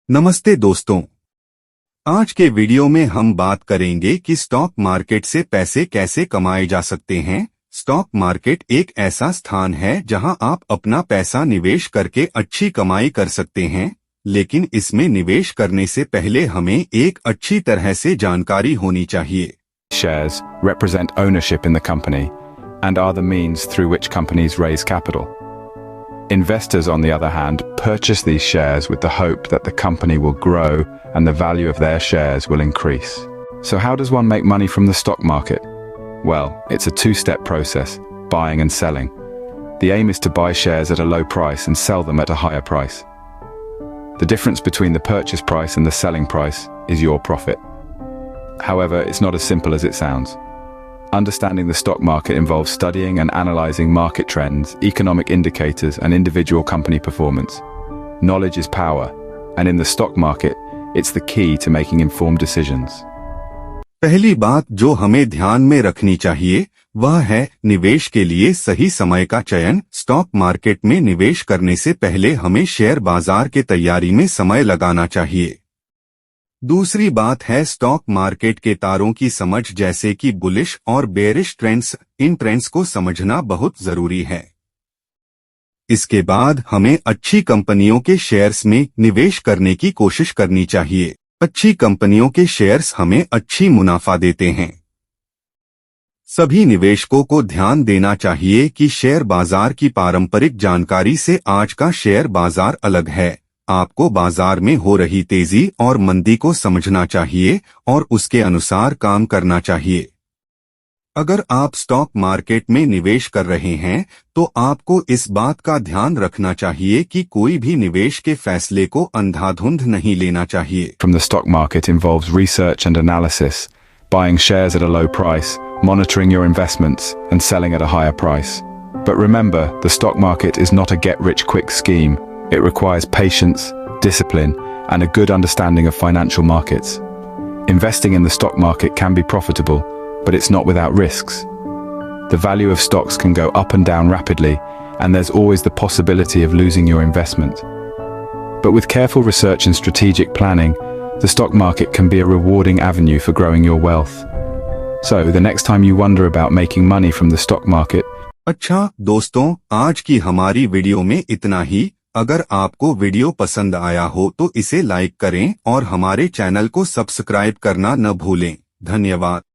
नमस्ते दोस्तों, आज के वीडियो में हम बात करेंगे कि स्टॉक मार्केट से पैसे कैसे कमाए जा सकते हैं। स्टॉक मार्केट एक ऐसा स्थान है जहां आप अपना पैसा निवेश करके अच्छी कमाई कर सकते हैं, लेकिन इसमें निवेश करने से पहले हमें एक अच्छी तरह से जानकारी होनी चाहिए। Shares represent ownership in the company and are the means through which companies raise capital. Investors, on the other hand, purchase these shares with the hope that the company will grow and the value of their shares will increase. So how does one make money from the stock market? Well, it's a two-step process, buying and selling. The aim is to buy shares at a low price and sell them at a higher price. The difference between the purchase price and the selling price is your profit. However, it's not as simple as it sounds. Understanding the stock market involves studying and analyzing market trends, economic indicators, and individual company performance. Knowledge is power, and in the stock market, it's the key to making informed decisions. पहली बात जो हमें ध्यान में रखनी चाहिए वह है निवेश के लिए सही समय का चयन। स्टॉक मार्केट में निवेश करने से पहले हमें शेयर बाजार के तैयारी में समय लगाना चाहिए। दूसरी बात है स्टॉक मार्केट के तारों की समझ, जैसे कि बुलिश और बेरिश ट्रेंड्स। इन ट्रेंड्स को समझना बहुत जरूरी है। इसके बाद हमें अच्छी कंपनियों के शेयर्स में निवेश करने की कोशिश करनी चाहिए। अच्छी कंपनियों के शेयर्स हमें अच्छी मुनाफा देते हैं। सभी निवेशकों को ध्यान देना चाहिए कि शेयर बाजार की पारंपरिक जानकारी से आज का शेयर बाजार अलग है। आपको बाजार में हो रही तेजी और मंदी को समझना चाहिए और उसके अनुसार काम करना चाहिए। अगर आप स्टॉक मार्केट में निवेश कर रहे हैं तो आपको इस बात का ध्यान रखना चाहिए कि कोई भी निवेश के फैसले को अंधाधुंध नहीं लेना चाहिए। From the stock market involves research and analysis, buying shares at a low price, monitoring your investments, and selling at a higher price. But remember, the stock market is not a get-rich-quick scheme. It requires patience, discipline, and a good understanding of financial markets. Investing in the stock market can be profitable, but it's not without risks. The value of stocks can go up and down rapidly, and there's always the possibility of losing your investment. But with careful research and strategic planning, the stock market can be a rewarding avenue for growing your wealth. So, the next time you wonder about making money from the stock market... अच्छा दोस्तों, आज की हमारी video में इतना ही। अगर आपको video पसंद आया हो तो इसे लाइक करें और हमारे चैनल को सब्सक्राइब करना न भूलें। धन्यवाद।